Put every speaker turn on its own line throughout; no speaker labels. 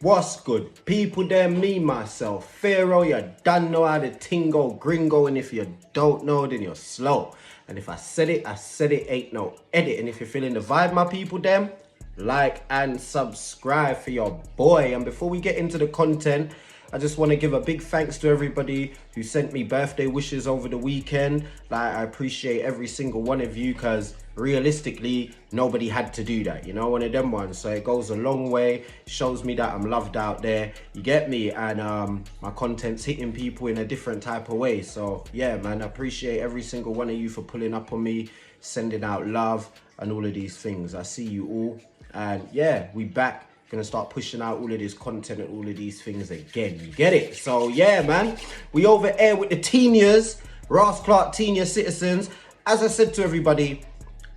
What's good? People there, me, myself, Pharaoh, you done know how to tingo gringo, and if you don't know, then you're slow. And if I said it, ain't no edit. And if you're feeling the vibe, my people, them, like and subscribe for your boy. And before we get into the content, I just want to give a big thanks to everybody who sent me birthday wishes over the weekend. Like, I appreciate every single one of you, because realistically, nobody had to do that, you know, one of them ones. So it goes a long way, shows me that I'm loved out there, you get me? And my content's hitting people in a different type of way. So yeah, man, I appreciate every single one of you for pulling up on me, sending out love and all of these things. I see you all. And yeah, we back. Gonna start pushing out all of this content and all of these things again, you get it? So yeah, man, we over here with the teeners, Ross Clark Senior Citizens. As I said to everybody,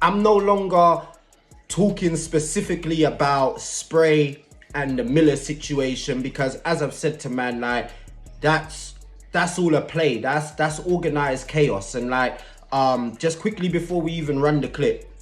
I'm no longer talking specifically about Spray and the Miller situation, because as I've said to man, like, that's all a play, that's organized chaos. And like, just quickly before we even run the clip,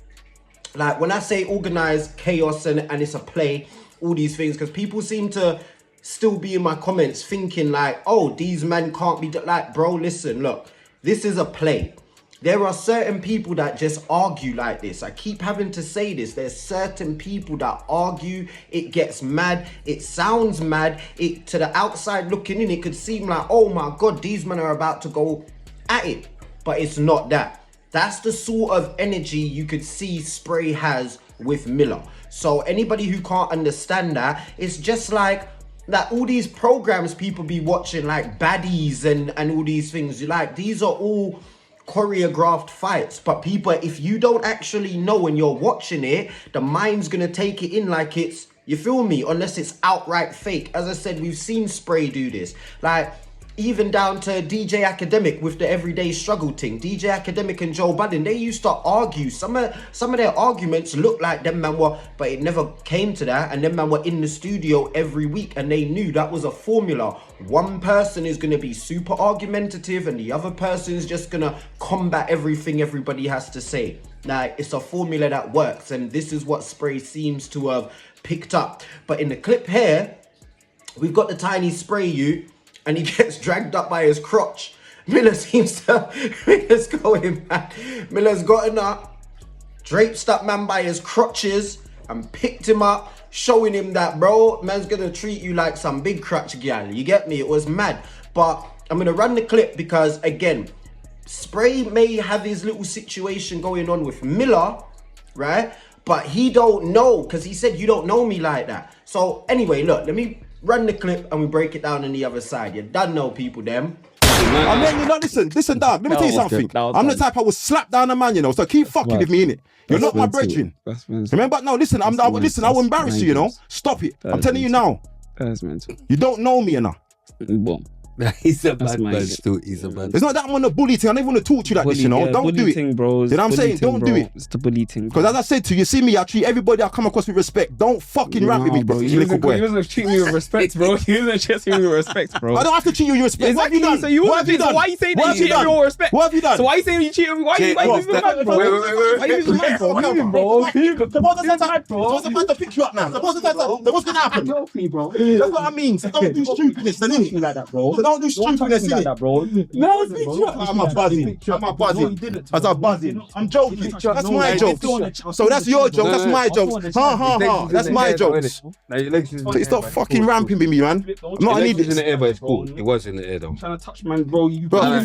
like, when I say organized chaos and it's a play, all these things, because people seem to still be in my comments thinking like, oh, these men can't be like, bro, listen, look, this is a play. There are certain people that just argue like this. I keep having to say this. There's certain people that argue, it gets mad, it sounds mad, it to the outside looking in, it could seem like, oh my God, these men are about to go at it. But it's not that. That's the sort of energy you could see Spray has with Miller. So anybody who can't understand that, it's just like that all these programs people be watching, like Baddies and all these things, like, these are all choreographed fights. But people, if you don't actually know when you're watching it, the mind's gonna take it in like it's, you feel me, unless it's outright fake. As I said, we've seen Spray do this, like even down to DJ Academic with the everyday struggle thing. DJ Academic and Joe Budden, they used to argue. Some of their arguments looked like them man were, but it never came to that. And them man were in the studio every week, and they knew that was a formula. One person is gonna be super argumentative, and the other person is just gonna combat everything everybody has to say. Like, it's a formula that works, and this is what Spray seems to have picked up. But in the clip here, we've got the tiny Spray you, and he gets dragged up by his crotch. Miller's going mad. Miller's gotten up, draped that man by his crotches, and picked him up, showing him that, bro, man's gonna treat you like some big crotch gal. You get me? It was mad. But I'm gonna run the clip because, again, Spray may have his little situation going on with Miller, right? But he don't know, because he said, you don't know me like that. So anyway, look, let me run the clip and we break it down on the other side. You done know, people, them.
I mean, you know, listen, dad, let me tell you something. I'm the type I will slap down a man, you know, so keep fucking with me, innit? You're not my brethren. Remember? No, listen, I will embarrass you, you know? Stop it. I'm telling you now.
That's mental.
You don't know me enough.
He's a bad man still. He's a bad.
It's not that I'm on the bully thing. I don't even want to talk to you like this, you know. Don't do it.
Thing, bros.
You know what I'm saying? Don't do it.
It's the bully thing.
Because as I said to you, see me, I treat everybody I come across with respect. Don't fucking rap with me, bro. You little boy.
He wasn't treating me with respect, bro. He wasn't treating me with respect, bro.
I don't have to treat you with respect.
Exactly.
What have you done?
So you
what have you done?
So why are you saying that you treat me with respect?
What have you done?
So why are you saying you treat me? Why are you mad, bro? Why are you mad, bro?
Suppose the man to pick you up now. Suppose the time, what's gonna happen? That's what I mean. So don't do stupidness, innit?
Like that, bro.
So don't do stupidness,
like that, bro. No,
I'm a buzzing. As I'm buzzing. I'm joking. That's my joke. So that's your joke. That's my joke. Ha. That's my joke. So stop fucking ramping with me, man. I'm not an idiot.
in the air, but it's cool. It was in the air, though.
Trying to touch, man, bro.
If I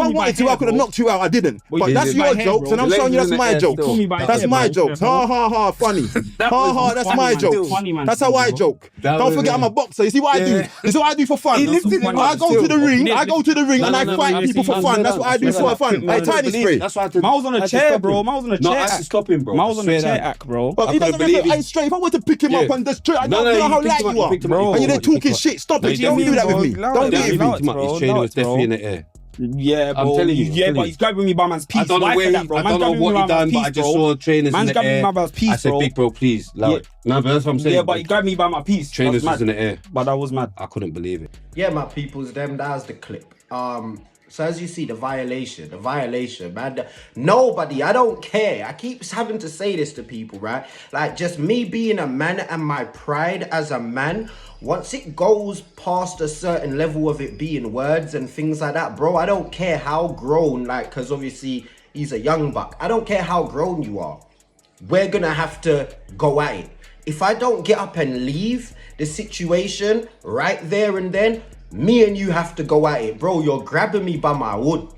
wanted to, I could have knocked you out. I didn't. But that's your joke, and I'm showing you that's my joke. That's my joke. Ha. Funny. Ha. That's my joke. That's how I joke. Don't forget I'm a boxer. You see what I do? This is what I do for fun. I go to the ring and I fight people for fun. That's what I do for fun. Hey, Tiny Spray.
That's why I was on a chair, bro. I was on a chair.
No, I had to stop him, bro.
I was on a chair act, bro.
But he doesn't have to straight. If I were to pick him up and just I don't know how light you are, bro. And you're there talking shit. Stop it. Don't do that with me. Don't do it with me.
His trainer was definitely in the air.
Yeah, bro.
I'm telling you.
Yeah, but he's grabbing me by man's piece.
I don't know where I don't know what he done, but I just saw trainers in the air. I said, big bro, please. No, but that's what I'm saying.
Yeah, but he grabbed me by my piece.
Trainers was in the air.
But I was mad.
I couldn't believe it.
Yeah, my peoples, them, that was the clip. So as you see, the violation, man. Nobody, I don't care. I keep having to say this to people, right? Like, just me being a man and my pride as a man, once it goes past a certain level of it being words and things like that, bro, I don't care how grown, like, because obviously he's a young buck. I don't care how grown you are. We're going to have to go at it. If I don't get up and leave the situation right there and then, me and you have to go at it. Bro, you're grabbing me by my wood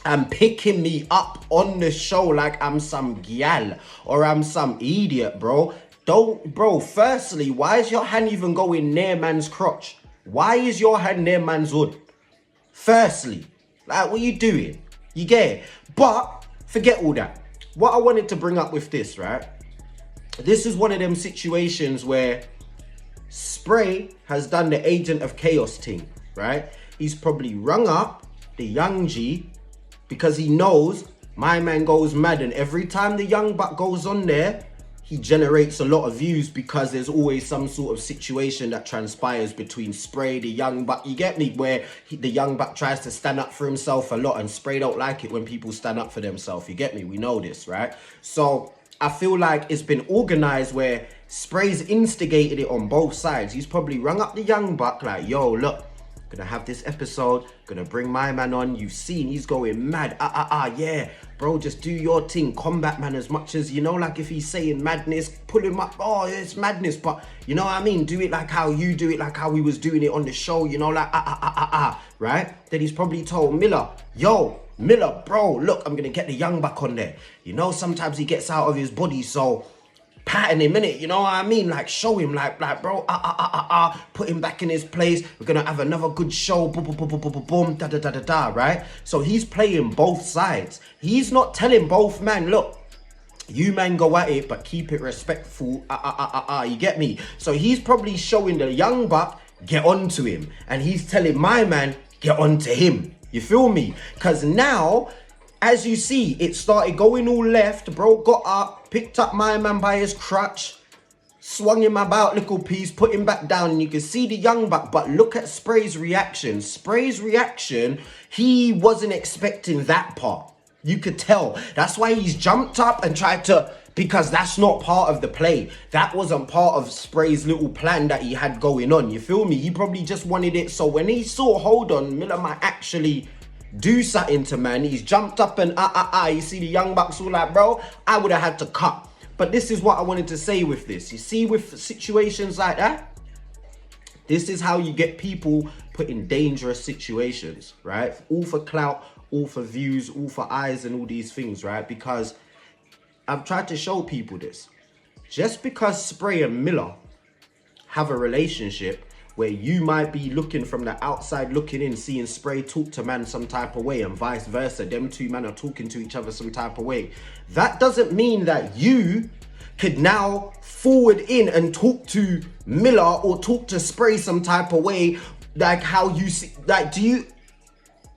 and picking me up on the show like I'm some gal or I'm some idiot, bro. Bro, firstly, why is your hand even going near man's crotch? Why is your hand near man's hood? Firstly, like, what are you doing? You get it? But forget all that. What I wanted to bring up with this, right? This is one of them situations where Spray has done the agent of chaos thing, right? He's probably rung up the young G because he knows my man goes mad, and every time the young buck goes on there, he generates a lot of views because there's always some sort of situation that transpires between Spray, the young buck, you get me, where the young buck tries to stand up for himself a lot, and Spray don't like it when people stand up for themselves, you get me? We know this, right? So I feel like it's been organized where Spray's instigated it on both sides. He's probably rung up the young buck like, yo, look, gonna have this episode, gonna bring my man on. You've seen he's going mad. Yeah, bro, just do your thing. Combat man as much as, you know, like if he's saying madness, pull him up. Oh, it's madness, but you know what I mean? Do it like how you do it, like how we was doing it on the show, you know, like right? Then he's probably told Miller, yo, Miller, bro, look, I'm gonna get the young buck on there. You know, sometimes he gets out of his body, so pattern him, innit? You know what I mean? Like, show him, like, bro, put him back in his place. We're gonna have another good show, boom, da, right? So he's playing both sides. He's not telling both man, look, you man go at it, but keep it respectful, you get me? So he's probably showing the young buck, get onto him. And he's telling my man, get onto him. You feel me? Because now, as you see, it started going all left. Bro got up, picked up my man by his crutch, swung him about little piece, put him back down, and you can see the young buck. But look at Spray's reaction. Spray's reaction, he wasn't expecting that part. You could tell. That's why he's jumped up and tried to, because that's not part of the play. That wasn't part of Spray's little plan that he had going on. You feel me? He probably just wanted it. So when he saw, hold on, Miller might actually do something to man, he's jumped up and you see the young bucks all like, bro, I would have had to cut. But this is what I wanted to say with this. You see, with situations like that, this is how you get people put in dangerous situations, right? All for clout, all for views, all for eyes and all these things, right? Because I've tried to show people this. Just because Spray and Miller have a relationship where you might be looking from the outside looking in, seeing Spray talk to man some type of way and vice versa, them two men are talking to each other some type of way, that doesn't mean that you could now forward in and talk to Miller or talk to Spray some type of way, like how you see, like, do you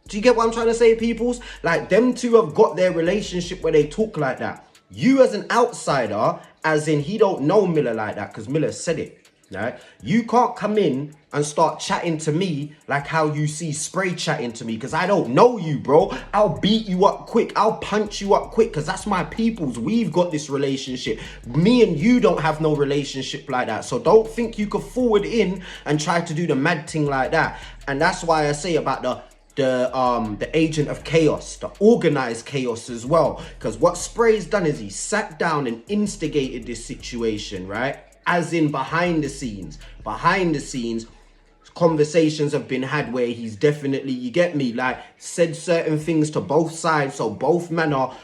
get what I'm trying to say, peoples? Like, them two have got their relationship where they talk like that. You as an outsider, as in he don't know Miller like that, because Miller said it, right? You can't come in and start chatting to me like how you see Spray chatting to me, because I don't know you, bro. I'll beat you up quick. I'll punch you up quick, because that's my peoples. We've got this relationship. Me and you don't have no relationship like that. So don't think you could forward in and try to do the mad thing like that. And that's why I say about the agent of chaos, the organized chaos as well. Because what Spray's done is he sat down and instigated this situation, right? As in behind the scenes, conversations have been had where he's definitely, you get me, like said certain things to both sides, so both men are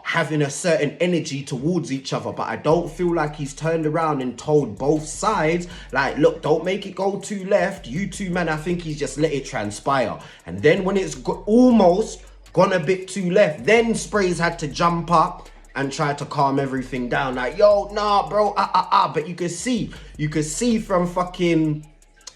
having a certain energy towards each other. But I don't feel like he's turned around and told both sides, like, look, don't make it go too left, you two men. I think he's just let it transpire. And then when it's almost gone a bit too left, then Spray's had to jump up and try to calm everything down, like, yo, nah, bro, But you could see from fucking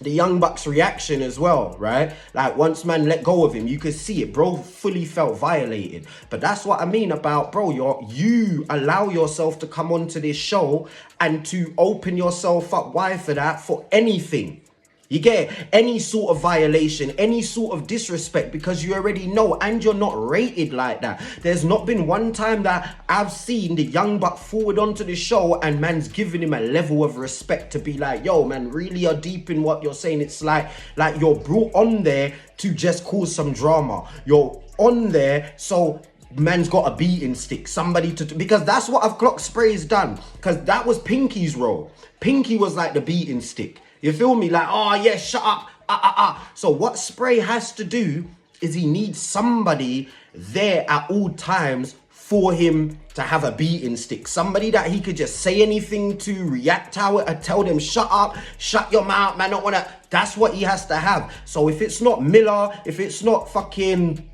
the young buck's reaction as well, right? Like, once man let go of him, you could see it. Bro fully felt violated. But that's what I mean about, bro, you allow yourself to come onto this show and to open yourself up wide for that, for anything. You get any sort of violation, any sort of disrespect, because you already know, and you're not rated like that. There's not been one time that I've seen the young buck forward onto the show and man's giving him a level of respect to be like, yo, man, really are deep in what you're saying. It's like you're brought on there to just cause some drama. You're on there so man's got a beating stick, somebody to, because that's what I've clocked Spray's done, because that was Pinky's role. Pinky was like the beating stick. You feel me? Like, oh yeah, shut up. So what Spray has to do is he needs somebody there at all times for him to have a beating stick. Somebody that he could just say anything to, react to it, and tell them, shut up, shut your mouth, man, don't wanna. That's what he has to have. So if it's not Miller, if it's not fucking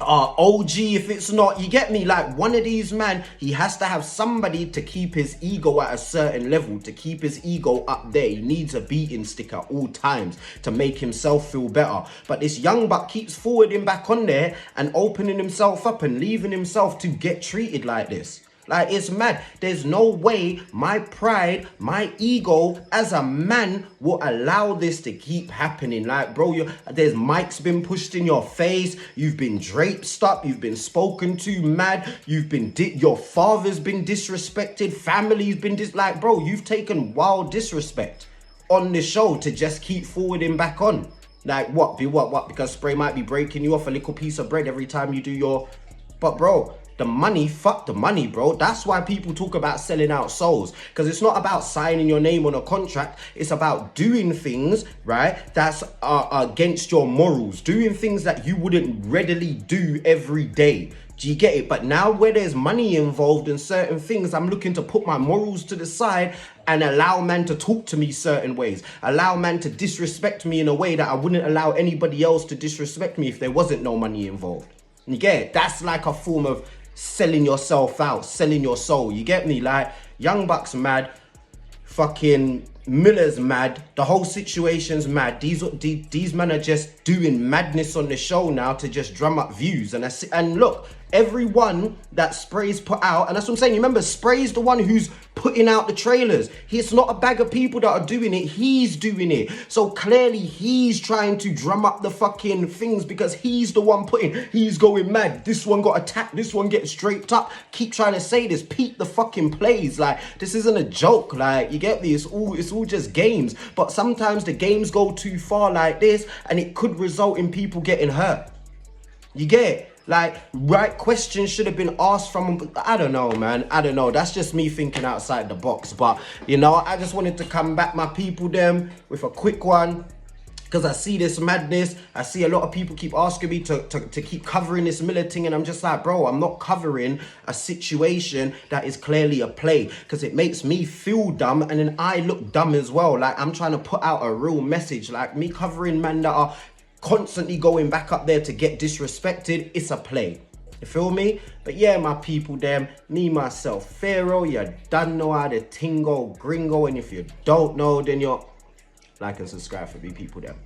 OG, if it's not, you get me, like one of these man, he has to have somebody to keep his ego at a certain level, to keep his ego up there. He needs a beating stick at all times to make himself feel better. But this young buck keeps forwarding back on there and opening himself up and leaving himself to get treated like this. Like, it's mad. There's no way my pride, my ego as a man will allow this to keep happening. Like, bro, there's mics been pushed in your face. You've been draped up. You've been spoken to mad. You've been, your father's been disrespected. Family's been like, bro, you've taken wild disrespect on the show to just keep forwarding back on. Like, what? Because Spray might be breaking you off a little piece of bread every time you do your, but bro, the money, fuck the money, bro. That's why people talk about selling out souls, because it's not about signing your name on a contract. It's about doing things, right, that's against your morals, doing things that you wouldn't readily do every day. Do you get it? But now where there's money involved in certain things, I'm looking to put my morals to the side and allow man to talk to me certain ways, allow man to disrespect me in a way that I wouldn't allow anybody else to disrespect me if there wasn't no money involved. You get it? That's like a form of selling yourself out, selling your soul. You get me? Like, Young Buck's mad, fucking Miller's mad, the whole situation's mad. These men are just doing madness on the show now to just drum up views. And look, everyone that Spray's put out, and that's what I'm saying, you remember, Spray's the one who's putting out the trailers. It's not a bag of people that are doing it, he's doing it. So clearly he's trying to drum up the fucking things because he's the one he's going mad. This one got attacked, this one gets draped up. Keep trying to say this, peep the fucking plays. Like, this isn't a joke, like, you get me? It's all just games. But sometimes the games go too far like this and it could result in people getting hurt. You get it? Like, right questions should have been asked from him. I don't know, man. I don't know. That's just me thinking outside the box. But, you know, I just wanted to come back, my people, them, with a quick one. Because I see this madness. I see a lot of people keep asking me to keep covering this Miller thing. And I'm just like, bro, I'm not covering a situation that is clearly a play. Because it makes me feel dumb. And then I look dumb as well. Like, I'm trying to put out a real message. Like, me covering men that are constantly going back up there to get disrespected, it's a play. You feel me? But yeah, my people, them, me, myself, Pharaoh, you done know how to tingo, gringo, and if you don't know, then you're like and subscribe for me, people, them.